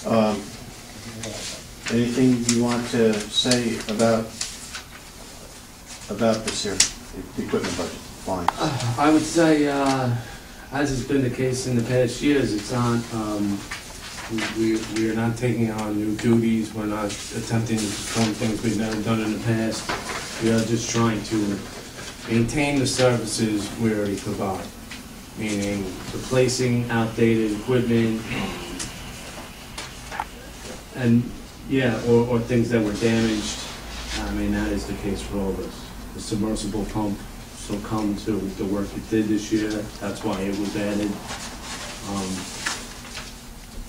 Um, Anything you want to say about this here, the equipment budget line? I would say, as has been the case in the past years, it's on, we are not taking on new duties, we're not attempting to perform things we've never done in the past. We are just trying to maintain the services we already provide, meaning replacing outdated equipment, and yeah, or things that were damaged. I mean, that is the case for all of us. The submersible pump succumbed to the work it did this year. That's why it was added.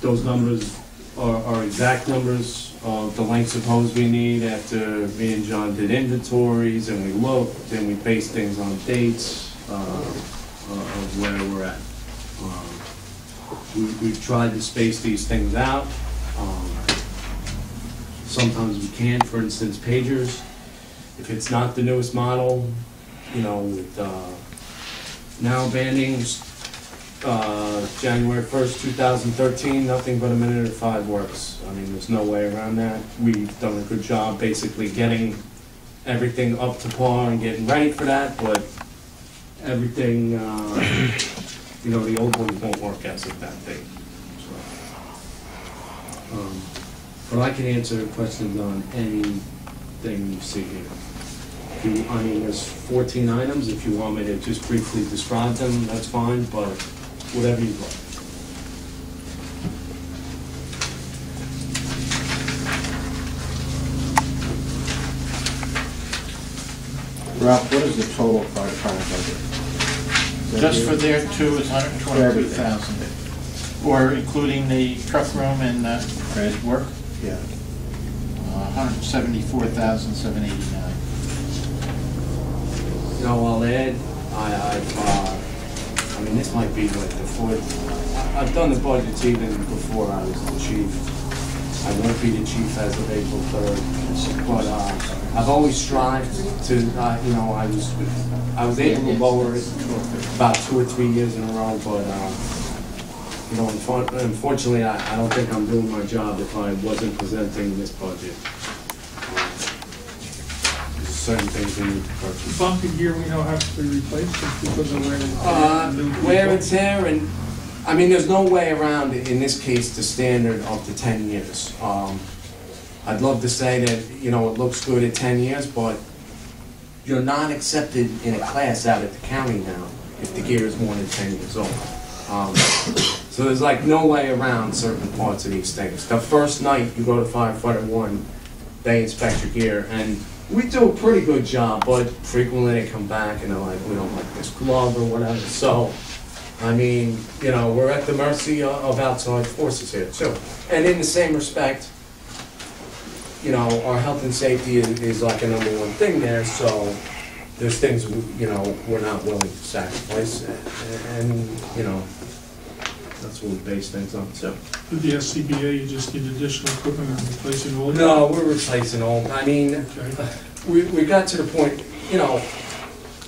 Those numbers are exact numbers of the lengths of hose we need after me and John did inventories and we looked and we based things on dates of where we're at. We've tried to space these things out. Sometimes we can't. For instance, pagers. If it's not the newest model, you know, with now banning January 1st, 2013, nothing but a minute or 5 works. I mean, there's no way around that. We've done a good job basically getting everything up to par and getting ready for that, but everything, you know, the old ones won't work as of that date. So, but I can answer questions on anything you see here. I mean, there's 14 items. If you want me to just briefly describe them, that's fine, but whatever you'd like. Ralph, what is the total fire department budget? Just for there too is 122,000, or including the truck room and work. Yeah. 174,789. You know, I'll add, I mean, this might be like the 4th. I've done the budgets even before I was the chief. I won't be the chief as of April 3rd, but I've always strived to, you know, I was able to lower it about 2 or 3 years in a row, but you know, unfortunately, I don't think I'm doing my job if I wasn't presenting this budget. Certain things we need to purchase. Bunker gear we know have to be replaced because of wear and tear, and I mean, there's no way around it. In this case, the standard of the 10 years. I'd love to say that, you know, it looks good at 10 years, but you're not accepted in a class out at the county now if the gear is more than 10 years old. So there's like no way around certain parts of these things. The first night you go to Firefighter 1, they inspect your gear, and we do a pretty good job, but frequently they come back and they're like, we don't like this glove or whatever. So, I mean, you know, we're at the mercy of outside forces here too. And in the same respect, you know, our health and safety is like a #1 thing there, so there's things, you know, we're not willing to sacrifice, and you know, that's what we base things on. So, with the SCBA, you just need additional equipment and replacing old? No, we're replacing old. I mean, Okay. we got to the point, you know,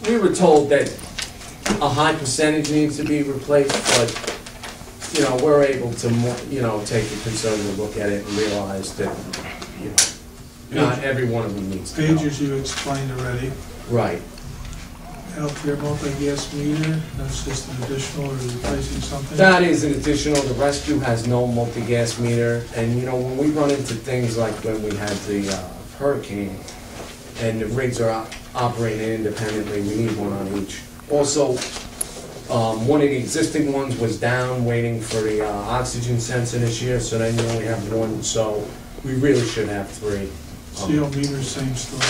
we were told that a high percentage needs to be replaced, but, you know, we're able to, you know, take a conservative look at it and realize that, you know, not every one of them needs to go. Pagers you explained already. Right. Healthcare multi-gas meter, that's just an additional or replacing something? That is an additional. The rescue has no multi-gas meter, and you know, when we run into things like when we had the hurricane and the rigs are operating independently, we need one on each. Also, one of the existing ones was down waiting for the oxygen sensor this year, so then you only have one, so we really should have 3. CO meter, same story?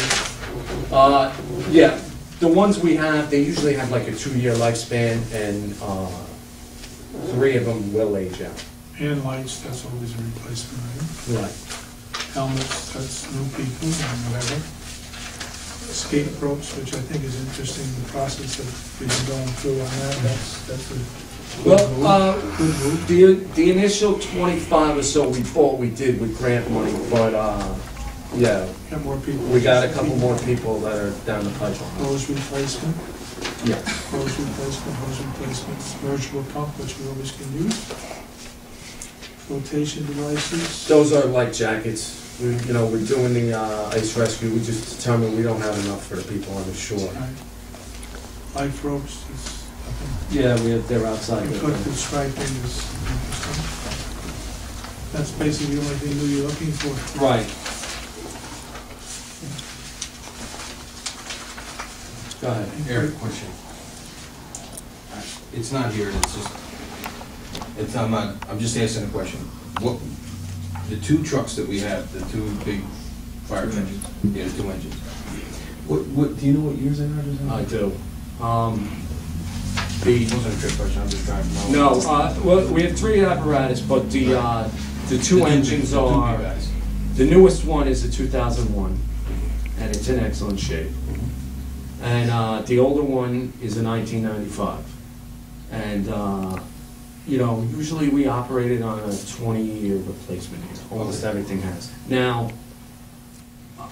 Yeah. The ones we have, they usually have like a 2-year lifespan, and 3 of them will age out. And lights, that's always a replacement, right? Right. Helmets, that's new people and whatever. Skate ropes, which I think is interesting, the process that we've been going through on that, that's a good move. The initial 25 or so we thought we did with grant money, but yeah, Got more people. we got a couple more people that are down the pipeline. Hose replacement, Yeah. hose replacement, submersible pump, which we always can use. flotation devices. Those are light jackets. You know, we're doing the ice rescue. We just determined we don't have enough for the people on the shore. Right. Life ropes is, Yeah, they're outside. reflective striping is interesting. That's basically the only thing that you're looking for. Right. Go ahead. Eric, question. It's not here, it's just, I'm just asking a question. What, the two trucks that we have, the two big fire engines, yeah, the two engines. What, do you know what years they are? I do. It wasn't a trick question, I'm just trying to know. No, well, we have three apparatus, but the two engines are, the newest one is a 2001, and it's in excellent shape. And the older one is a 1995. And, you know, usually we operate it on a 20-year replacement here. Almost everything has. Now,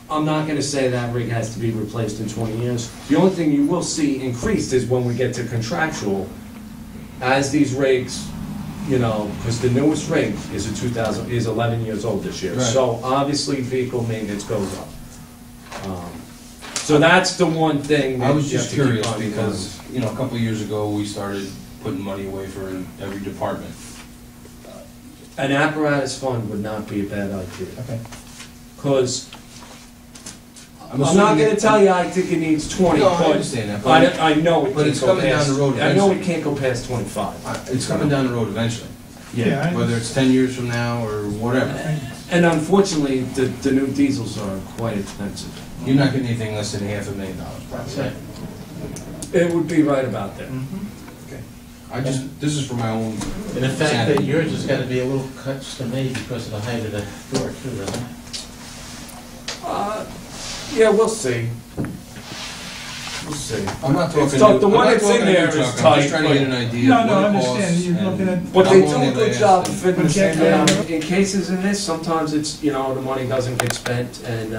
I'm not gonna say that rig has to be replaced in 20 years. The only thing you will see increased is when we get to contractual, as these rigs, you know, because the newest rig is is 11 years old this year. Right. So obviously vehicle maintenance goes up. So that's the one thing that I was you just have to keep curious on because, you know, a couple of years ago, we started putting money away for every department. An apparatus fund would not be a bad idea. Okay. Because I'm assuming not gonna that- tell you I think it needs 20, No, I but understand that, but I know it but can't it's go coming down past, the road I know eventually. it can't go past 25. It's coming down the road eventually, Yeah. whether it's 10 years from now or whatever. And unfortunately, the new diesels are quite expensive. You're not getting anything less than $500,000 probably. It would be right about there. Okay. This is for my own And the fact that sanity. yours has got to be a little custom made because of the height of the door too, doesn't it? Yeah, we'll see. We'll see. I'm not talking. tough. The I'm one not that's in talking a new there is truck. I'm tight, just trying to get an idea No, of no, what I it costs. understand. You're and looking at- But how they long do a good last job and- of fitting the same Yeah. amount. In cases in this, sometimes it's, you know, the money doesn't get spent and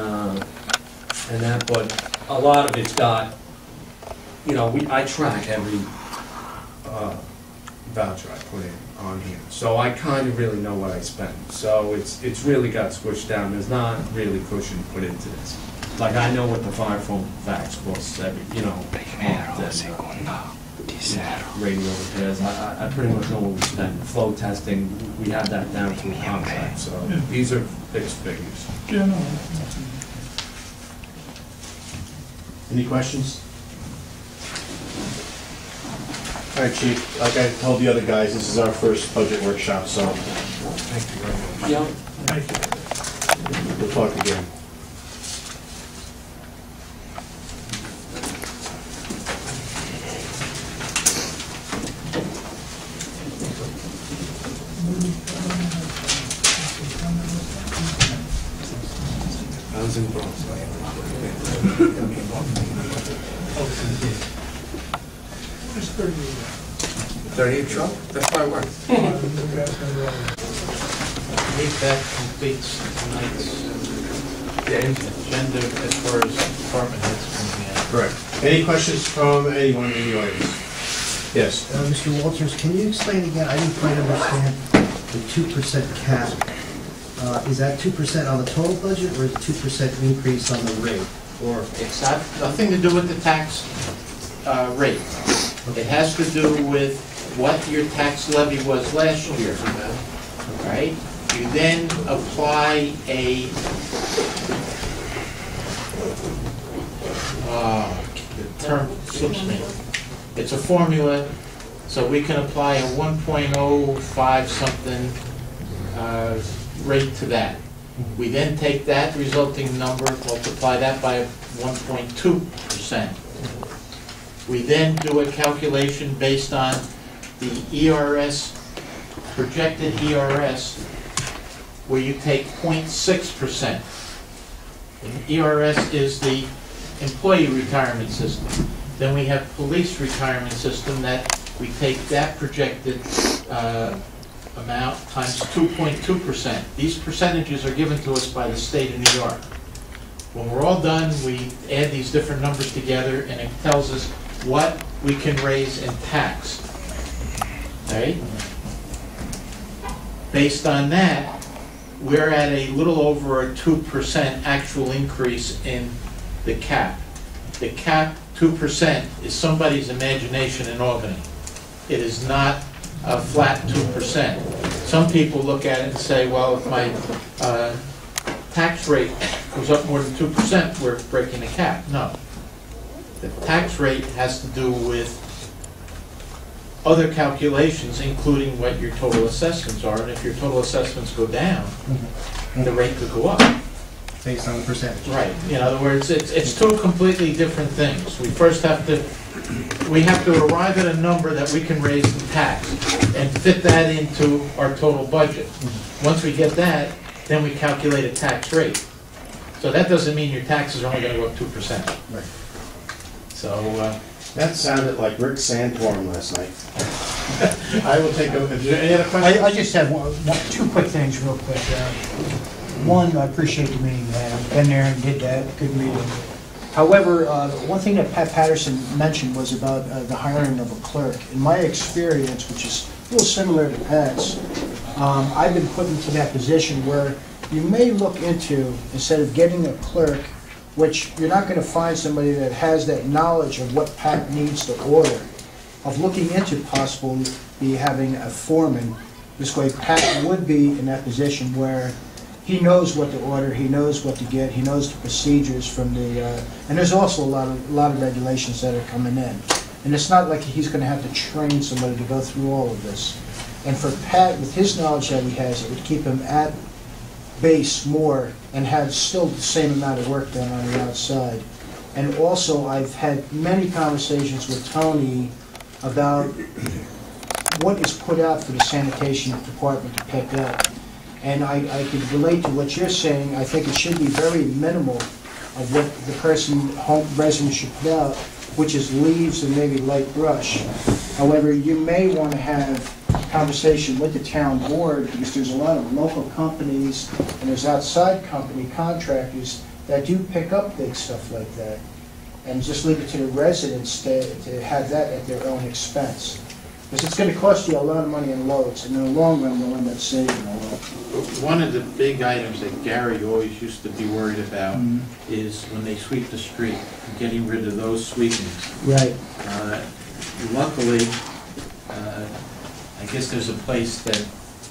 that, but a lot of it's got, you know, I track every voucher I put in on here. So I kind of really know what I spend. So it's really got squished down. There's not really cushion put into this. Like I know what the fire foam vacs costs every, you know, month and, radio repairs. I pretty much know what we spend. Flow testing, we have that down to a contract. So Yeah. these are fixed figures. Yeah, no. Any questions? All right, Chief, like I told the other guys, this is our first budget workshop, so Thank you very much. Yeah. Thank you. we'll talk again. I was in the Bronx. 38 truck? That's why I work. I think that completes tonight's agenda as far as department heads coming in. Correct. Any questions from anyone in the audience? Yes. Mr. Walters, can you explain again, I didn't quite understand the 2% cap. Is that 2% on the total budget, or is it 2% increase on the rate? Or, It's not, nothing to do with the tax rate. It has to do with what your tax levy was last year, right? You then apply a, the term slips me. It's a formula, so we can apply a 1.05 something rate to that. We then take that resulting number, multiply that by 1.2%. We then do a calculation based on the ERS, projected ERS, where you take 0.6%. ERS is the employee retirement system. Then we have police retirement system that we take that projected amount times 2.2%. These percentages are given to us by the state of New York. When we're all done, we add these different numbers together and it tells us what we can raise in tax. Right? Based on that, we're at a little over a 2% actual increase in the cap. The cap, 2%, is somebody's imagination in Albany. It is not a flat 2%. Some people look at it and say, well, if my tax rate goes up more than 2%, we're breaking the cap. No. The tax rate has to do with other calculations, including what your total assessments are, and if your total assessments go down, the rate could go up. Based on the percentage. Right. In other words, it's two completely different things. We first have to arrive at a number that we can raise the tax and fit that into our total budget. Once we get that, then we calculate a tax rate. So that doesn't mean your taxes are only going to go up 2%. Right. So That sounded like Rick Santorum last night. I will take a. Is there any other questions? I just have two quick things real quick. One, I appreciate the meeting, I've been there and did that, good meeting. However, one thing that Pat Patterson mentioned was about the hiring of a clerk. In my experience, which is a little similar to Pat's, I've been put into that position where you may look into, instead of getting a clerk, which you're not going to find somebody that has that knowledge of what Pat needs to order, of looking into possibly having a foreman. This way Pat would be in that position where he knows what to order, he knows what to get, he knows the procedures from the, and there's also a lot of regulations that are coming in. And it's not like he's going to have to train somebody to go through all of this. And for Pat, with his knowledge that he has, it would keep him at base more and have still the same amount of work done on the outside. And also, I've had many conversations with Tony about what is put out for the sanitation department to pick up. And I could relate to what you're saying. I think it should be very minimal of what the person, home resident should put out, which is leaves and maybe light brush. However, you may want to have conversation with the town board, because there's a lot of local companies and there's outside company contractors that do pick up big stuff like that. And just leave it to the residents to have that at their own expense. Because it's going to cost you a lot of money in loads, and in the long run, we'll end up saving a lot. One of the big items that Gary always used to be worried about is when they sweep the street, getting rid of those sweepings. Right. Luckily, I guess there's a place that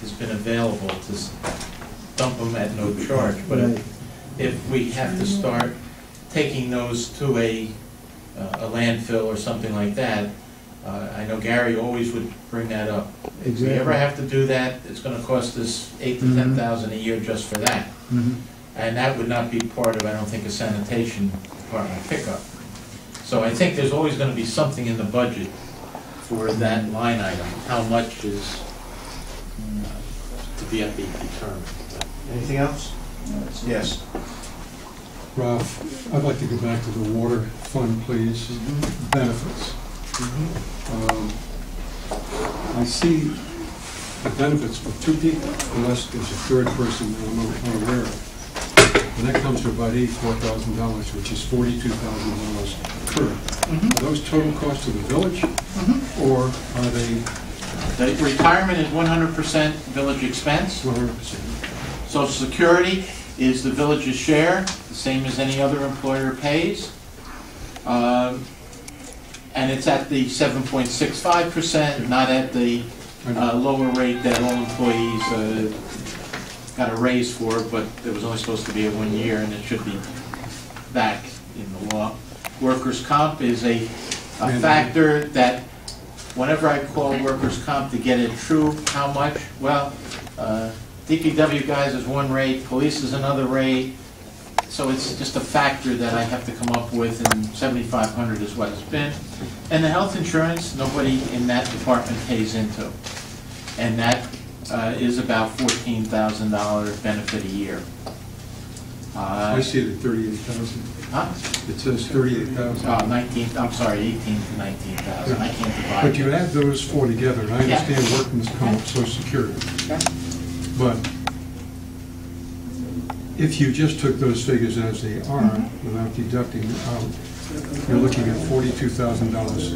has been available to dump them at no charge. But Right. if we have to start taking those to a landfill or something like that, I know Gary always would bring that up. If we ever have to do that, it's going to cost us $8,000 to $10,000 a year just for that. And that would not be part of, I don't think, a sanitation department pickup. So I think there's always going to be something in the budget for that line item. How much is to be determined. Anything else? Yes. Ralph, I'd like to go back to the water fund, please. Benefits. I see the benefits for two people, unless there's a third person that I'm unaware of. And that comes to about $84,000, which is $42,000 per. Are those total costs to the village, or are they The retirement is 100% village expense. 100%? Social Security is the village's share, the same as any other employer pays. And it's at the 7.65%, not at the lower rate that all employees got a raise for, but it was only supposed to be a 1 year, and it should be back in the law. Workers' comp is a factor that whenever I call workers' comp to get it true, how much? Well, DPW guys is one rate, police is another rate, so it's just a factor that I have to come up with, and $7,500 is what it's been. And the health insurance, nobody in that department pays into. And that is about $14,000 benefit a year. I see it at 38,000. Huh? It says 38,000. 19, I'm sorry, 18 to 19,000. I can't divide. But you add those four together, and I Yeah. understand workman's comp, Social Security. Okay. But if you just took those figures as they are, without deducting out, you're looking at $42,000.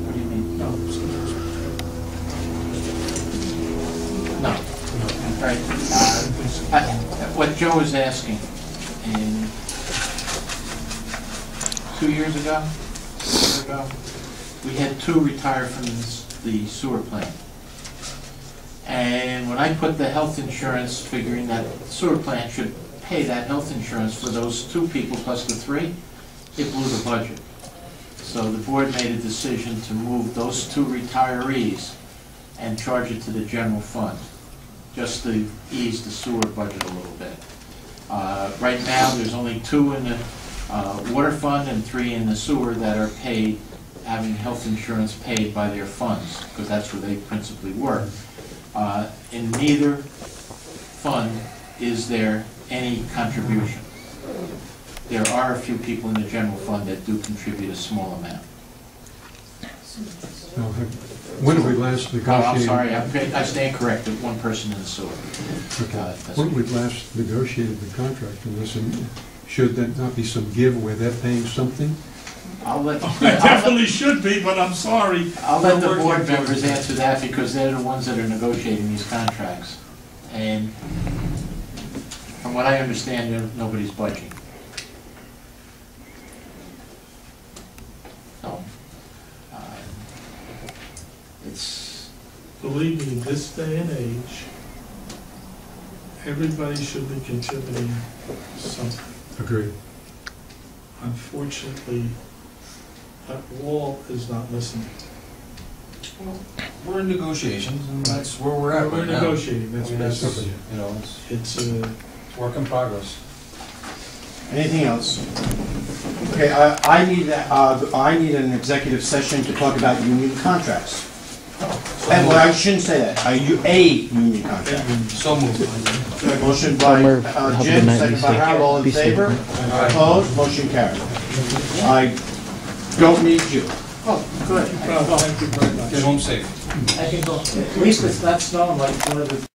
What do you mean? No. Joe is asking, and 2 years ago, we had 2 retire from the sewer plant. And when I put the health insurance, figuring that the sewer plant should pay that health insurance for those 2 people plus the 3, it blew the budget. So the board made a decision to move those 2 retirees and charge it to the general fund, just to ease the sewer budget a little bit. Right now, there's only 2 in the water fund and 3 in the sewer that are paid, having health insurance paid by their funds, because that's where they principally work. In neither fund is there any contribution. There are a few people in the general fund that do contribute a small amount. Now, when did we last Oh, negotiate? I'm sorry, I stand corrected, 1 person in the sewer. Okay. That's When we last negotiated the contract on this, and should there not be some give where they're paying something? I'll let, It definitely should be, but I'm sorry. I'll let the We're board working towards members it. answer that, because they're the ones that are negotiating these contracts. And from what I understand, nobody's budging. So, it's, Believe me, this day and age, everybody should be contributing something. Agreed. Unfortunately, that wall is not listening. We're in negotiations, and that's where we're at We're right now. negotiating, that's I mean, it's, basically, you know, it's, work in progress. Anything else? Okay, I need an executive session to talk about union contracts. And well, I shouldn't say that, a union contract. So moved. Motion by Jim, second by Harold, all in favor? Opposed, motion carried. I don't need you. oh, good. thank you very much. Get home safe. I can go, at least it's not snowing like one of the